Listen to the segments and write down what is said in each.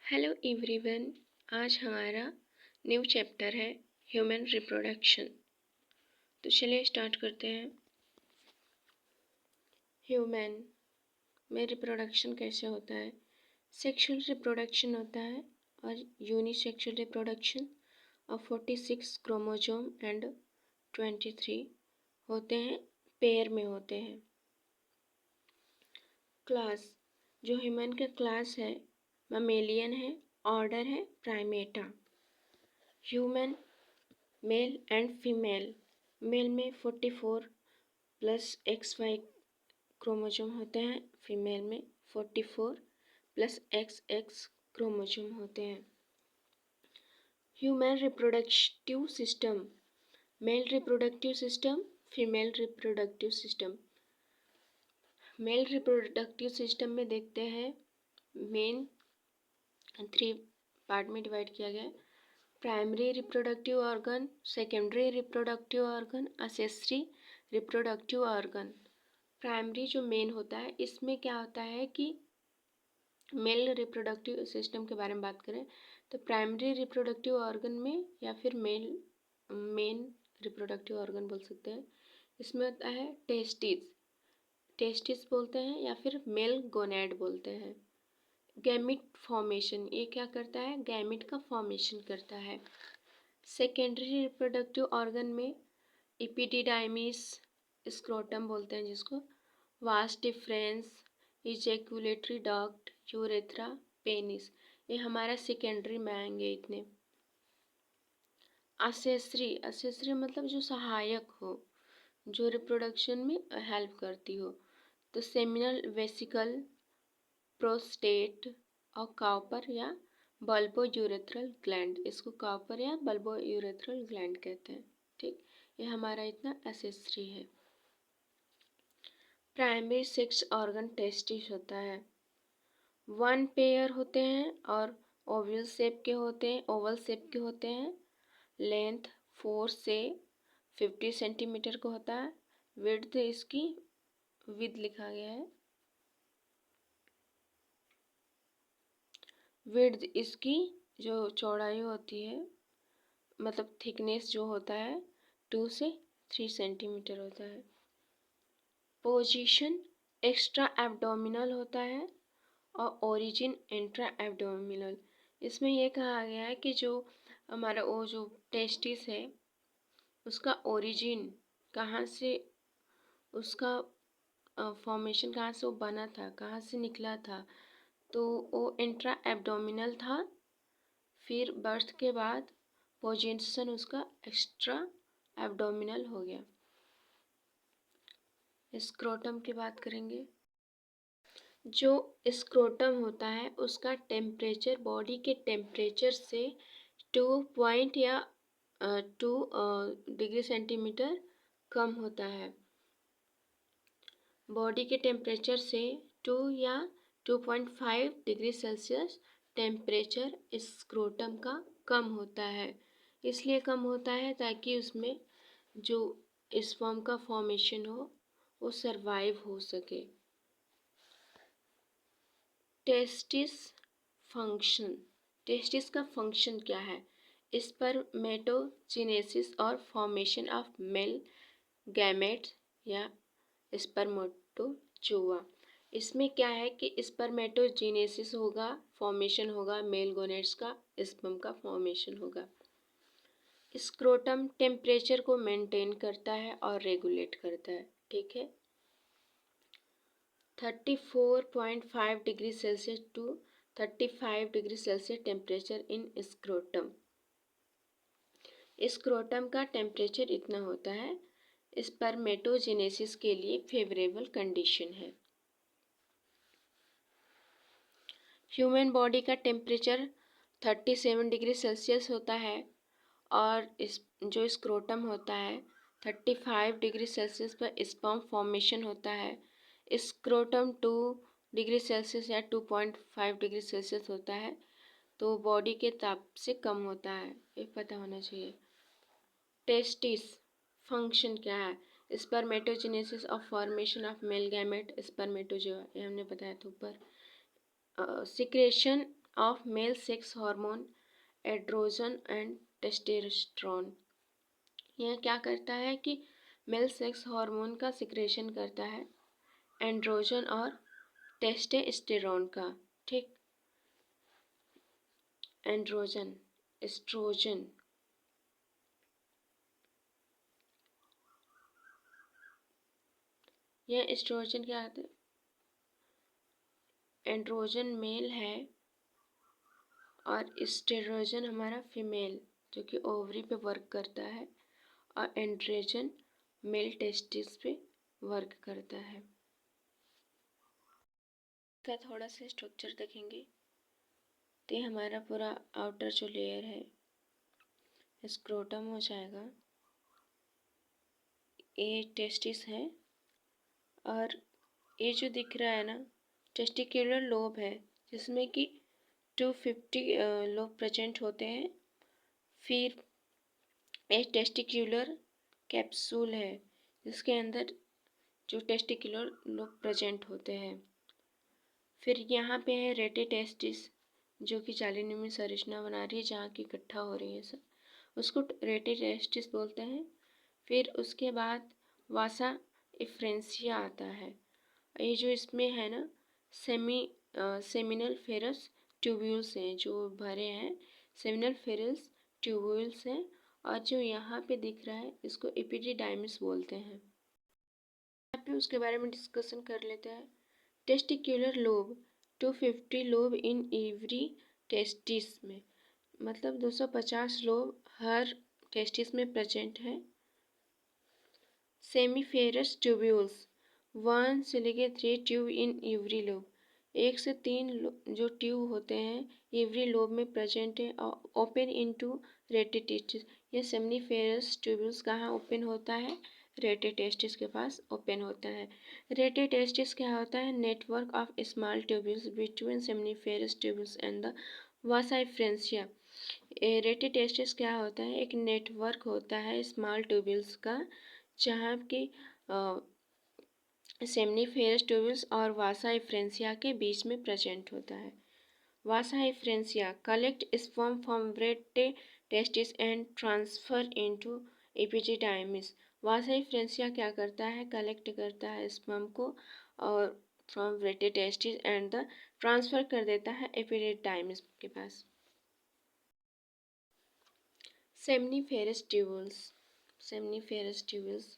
Hello everyone. आज हमारा new chapter है ह्यूमन रिप्रोडक्शन। तो चलिए स्टार्ट करते हैं। ह्यूमन में रिप्रोडक्शन कैसे होता है? सेक्सुअल रिप्रोडक्शन होता है और यूनिसेक्सुअल रिप्रोडक्शन और 46 क्रोमोसोम एंड 23 होते हैं, पेयर में होते हैं। क्लास, जो ह्यूमन का क्लास है ममेलियन है, ऑर्डर है primata. Human male and female, male में 44 प्लस XY क्रोमोसोम होते हैं, फीमेल में 44 प्लस XX क्रोमोसोम होते हैं। Human reproductive system, male reproductive system, female reproductive system. Male reproductive system में देखते हैं मेन 3 पार्ट में डिवाइड किया गया है। Primary reproductive organ, secondary reproductive organ, accessory reproductive organ. Primary जो मेन होता है, इसमें क्या होता है कि मेल रिप्रोडक्टिव सिस्टम के बारे में बात करें तो प्राइमरी रिप्रोडक्टिव ऑर्गन में या फिर मेन रिप्रोडक्टिव ऑर्गन बोल सकते हैं, इसमें होता है टेस्टिस बोलते हैं या फिर मेल गोनैड बोलते हैं। गैमिट फॉर्मेशन, ये क्या करता है? गैमिट का फॉर्मेशन करता है। सेकेंडरी रिप्रोडक्टिव ऑर्गन में इपिडिडाइमिस, स्क्रोटम बोलते हैं जिसको, vas deferens, ejaculatory duct, urethra, penis, ये हमारा सेकेंडरी में आएंगे इतने। असेसरी मतलब जो सहायक हो, जो रिप्रोडक्शन में हेल्प करती हो, तो सेमिनल वेसिकल, प्रोस्टेट और काउपर या बल्बो यूरेथ्रल ग्लैंड, इसको काउपर या बल्बो यूरेथ्रल ग्लैंड कहते हैं। ठीक, ये हमारा इतना एसेसरी है। प्राइमरी सेक्स ऑर्गन टेस्टिस होता है। 1 पेयर होते हैं और ओवल शेप के होते हैं। लेंथ 4 से 50 सेंटीमीटर का होता है। विड्थ इसकी, विद लिखा गया है, विड्थ इसकी जो चौड़ाई होती है, मतलब थिकनेस जो होता है 2 से 3 सेंटीमीटर होता है। पोजीशन एक्स्ट्रा एब्डोमिनल होता है और ओरिजिन इंट्रा एब्डोमिनल। इसमें यह कहा गया है कि जो हमारा वो जो टेस्टिस है उसका ओरिजिन कहाँ से, उसका फॉर्मेशन कहाँ से वो बना था, कहाँ से निकला था, तो वो इंट्रा एब्डोमिनल था। फिर बर्थ के बाद पोजीशन उसका एक्स्ट्रा एब्डोमिनल हो गया। स्क्रोटम की बात करेंगे। जो स्क्रोटम होता है उसका टेम्परेचर बॉडी के टेम्परेचर से 2 डिग्री सेंटीमीटर कम होता है। बॉडी के टेम्परेचर से 2 या 2.5 डिग्री सेल्सियस टेम्परेचर स्क्रोटम का कम होता है। इसलिए कम होता है ताकि उसमें जो स्पर्म का फॉर्मेशन हो वो सरवाइव हो सके। टेस्टिस फंक्शन, टेस्टिस का फंक्शन क्या है? स्पर्मेटोजेनेसिस और फॉर्मेशन ऑफ मेल गैमेट्स या स्पर्मेटोजोआ। इसमें क्या है कि स्पर्मेटोजेनेसिस होगा, फॉर्मेशन होगा मेल गोनेट्स का, स्पर्म का फॉर्मेशन होगा। स्क्रोटम टेम्परेचर को मेंटेन करता है और रेगुलेट करता है। ठीक है, 34.5 degree Celsius to 35 degree Celsius temperature in scrotum. Scrotum का टेम्परेचर इतना होता है, स्पर्मेटोजेनेसिस के लिए फेवरेबल कंडीशन है। ह्यूमन बॉडी का टेम्परेचर 37 डिग्री सेल्सियस होता है और इस जो स्क्रोटम होता है 35 डिग्री सेल्सियस पर स्पर्म फॉर्मेशन होता है। स्क्रोटम 2 डिग्री सेल्सियस या 2.5 डिग्री सेल्सियस होता है, तो बॉडी के ताप से कम होता है, ये पता होना चाहिए। टेस्टिस फंक्शन क्या है? स्पर्मेटोजेनेसिस और formation of male gamete spermatozoa, ये हमने बताया था ऊपर। Secretion of male sex hormone androgen and testosterone. यह क्या करता है कि मेल सेक्स हार्मोन का सिक्रेशन करता है, एंड्रोजन और टेस्टोस्टेरोन का। ठीक, एंड्रोजन, एस्ट्रोजन, यह एस्ट्रोजन क्या होता है, एंड्रोजन मेल है और एस्ट्रोजन हमारा फीमेल जो कि ओवरी पे वर्क करता है, और एंड्रोजन मेल टेस्टिस पे वर्क करता है। का थोड़ा सा स्ट्रक्चर देखेंगे तो हमारा पूरा आउटर जो लेयर है स्क्रोटम हो जाएगा, ये टेस्टिस है, और ये जो दिख रहा है ना टेस्टिकुलर लोब है, जिसमें कि 250 लोब प्रेजेंट होते हैं। फिर एक टेस्टिकुलर कैप्सूल है जिसके अंदर जो टेस्टिकुलर लोब प्रेजेंट होते हैं। फिर यहाँ पे है रेटे टेस्टिस जो कि जालीनुमा संरचना बना रही है, जहाँ की इकट्ठा हो रही है सब, उसको रेटे टेस्टिस बोलते हैं। फिर उसके बाद वासा इफ्रेंसिया आता है, ये जो इसमें है ना सेमिनल फेरस ट्यूब्यूल्स हैं जो भरे हैं, सेमिनल फेरस ट्यूब्यूल्स हैं, और जो यहाँ पे दिख रहा है इसको एपिडिडाइमिस बोलते हैं। यहाँ पे उसके बारे में डिस्कशन कर लेते हैं। Testicular lobe 250 lobe in every testis में, मतलब 250 लोब हर टेस्टिस में प्रेजेंट है। सेमीफेरस ट्यूब्यूल्स 1 से लेके 3 ट्यूब इन एवरी लोब, 1 से 3 जो ट्यूब होते हैं एवरी लोब में प्रेजेंट है, और ओपन इनटू रेटिटेस्टिस। ये सेमिफेरस ट्यूब्यूल्स कहाँ ओपन होता है, रेटिटेस्टिस के पास ओपन होता है। रेटिटेस्टिस क्या होता है, network of small tubules between seminiferous tubules and the vasa efferentia. Rete testis क्या होता है, एक नेटवर्क होता है स्मॉल ट्यूब्यूल्स का, जहाँ की सेमिनिफेरस ट्यूब्यूल्स और वासा इफ्रेंसिया के बीच में प्रेजेंट होता है। Vasa efferentia collect sperm from rete testis and transfer into epididymis. Vasa efferentia क्या करता है, कलेक्ट करता है स्पर्म को और from rete testis and the transfer कर देता है एपिडिडाइमिस के पास। सेमिनिफेरस ट्यूब्यूल्स, सेमिनिफेरस ट्यूब्यूल्स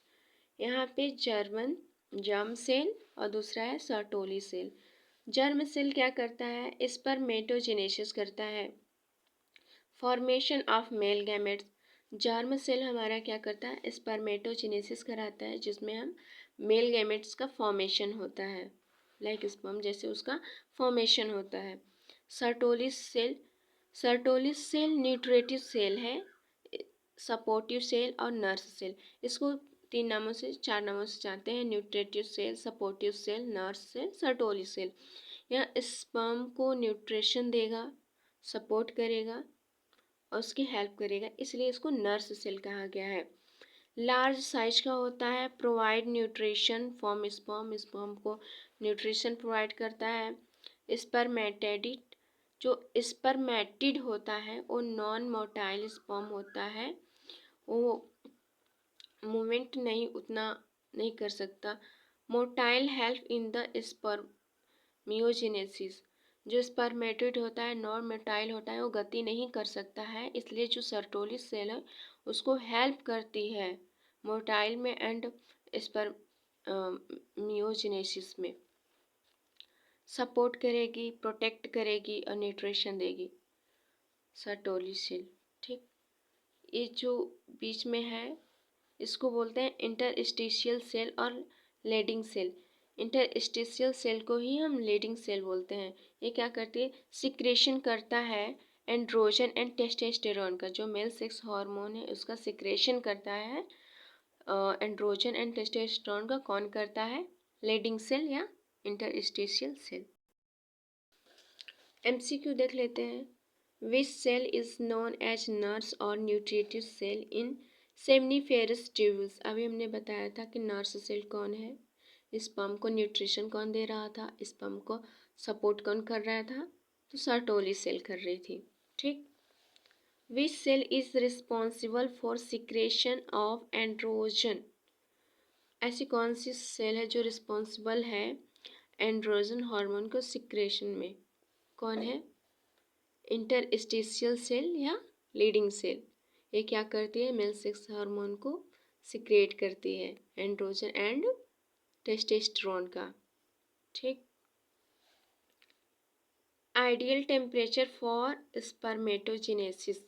यहाँ पे जर्म सेल और दूसरा है सर्टोली सेल। जर्म सेल क्या करता है, स्पर्मेटोजेनेसिस करता है, formation of male gametes. Germ cell हमारा क्या करता है, स्पर्मेटोजेनेसिस कराता है, जिसमें हम मेल गैमेट्स का फॉर्मेशन होता है, लाइक स्पर्म जैसे उसका फॉर्मेशन होता है। सर्टोलिस सेल न्यूट्रेटिव सेल है, सपोर्टिव सेल और नर्स सेल। इसको 3 नामों से 4 नामों से जानते हैं, nutritive cell, supportive cell, nurse cell, Sertoli cell. यह स्पर्म को न्यूट्रिशन देगा, सपोर्ट करेगा और उसकी हेल्प करेगा, इसलिए इसको नर्स सेल कहा गया है। लार्ज साइज का होता है, provide nutrition from sperm, sperm को न्यूट्रिशन प्रोवाइड करता है। स्पर्मेटेडिड, जो स्पर्मेटिड होता है वो नॉन मोटाइल स्पर्म होता है, वो मूवमेंट नहीं उतना नहीं कर सकता। Motile help in the spermiogenesis, जो स्पर्मेटिड होता है नॉन मोटाइल होता है, वो गति नहीं कर सकता है, इसलिए जो सर्टोलिस सेल है उसको हेल्प करती है मोटाइल में एंड स्पर्मियोजेनेसिस में, सपोर्ट करेगी, प्रोटेक्ट करेगी और न्यूट्रिशन देगी सर्टोलिस सेल। ठीक, ये जो बीच में है इसको बोलते हैं इंटरस्टिशियल सेल और लीडिंग सेल। इंटरस्टिशियल सेल को ही हम लीडिंग सेल बोलते हैं। ये क्या करती है, सिक्रेशन करता है एंड्रोजन एंड टेस्टोस्टेरोन का, जो मेल सेक्स हार्मोन है उसका सिक्रेशन करता है। एंड्रोजन एंड टेस्टोस्टेरोन का कौन करता है, लीडिंग सेल या इंटरस्टिशियल सेल। MCQ देख लेते हैं। Which cell is known as nurse और nutritive cell in seminiferous tubules. अभी हमने बताया था कि नर्स सेल कौन है, स्पर्म को न्यूट्रिशन कौन दे रहा था, स्पर्म को सपोर्ट कौन कर रहा था, तो सर्टोली सेल कर रही थी। ठीक। Which cell is responsible for secretion of androgen? ऐसी कौन सी सेल है जो रिस्पॉन्सिबल है एंड्रोजन हार्मोन को सिक्रेशन में? कौन है? इंटरस्टिशियल सेल या लीडिंग सेल? ये क्या करती है? मेल सेक्स हार्मोन को सिक्रेट करती है, एंड्रोजन एंड टेस्टोस्टेरोन का। ठीक। आइडियल टेम्परेचर फॉर स्पर्मेटोजेनेसिस,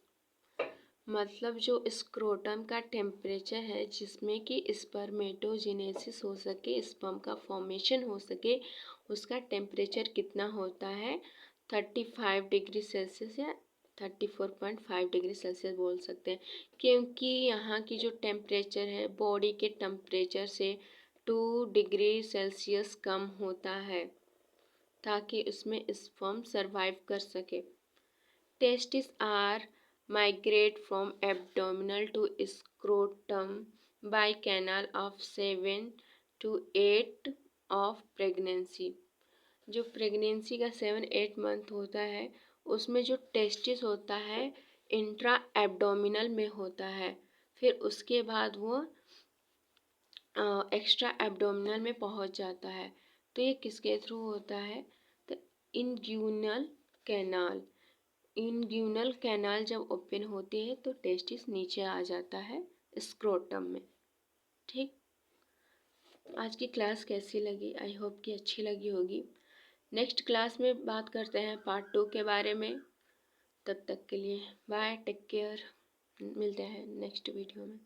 मतलब जो स्क्रोटम का टेम्परेचर है जिसमें कि स्पर्मेटोजेनेसिस हो सके, स्पर्म का फॉर्मेशन हो सके, उसका टेम्परेचर कितना होता है? 35 डिग्री सेल्सियस या 34.5 डिग्री सेल्सियस बोल सकते हैं, क्योंकि यहाँ की जो टेम्परेचर है बॉडी के टेम्परेचर से 2 डिग्री सेल्सियस कम होता है ताकि उसमें स्पर्म सर्वाइव कर सके। Testis are migrate from abdominal to scrotum by canal of 7 to 8 of pregnancy। जो प्रेगनेंसी का 7-8 मंथ होता है उसमें जो टेस्टिस होता है इंट्रा एब्डोमिनल में होता है, फिर उसके बाद वो एक्स्ट्रा एब्डोमिनल में पहुंच जाता है। तो ये किसके थ्रू होता है? तो इंग्यूनल कैनाल। इंग्यूनल कैनाल जब ओपन होती है तो टेस्टिस नीचे आ जाता है स्क्रोटम में। ठीक। आज की क्लास कैसी लगी? आई होप कि अच्छी लगी होगी। नेक्स्ट क्लास में बात करते हैं पार्ट 2 के बारे में। तब तक के लिए बाय, टेक केयर। मिलते हैं नेक्स्ट वीडियो में।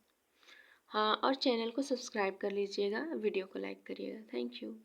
हाँ, और चैनल को सब्सक्राइब कर लीजिएगा, वीडियो को लाइक करिएगा। Thank you.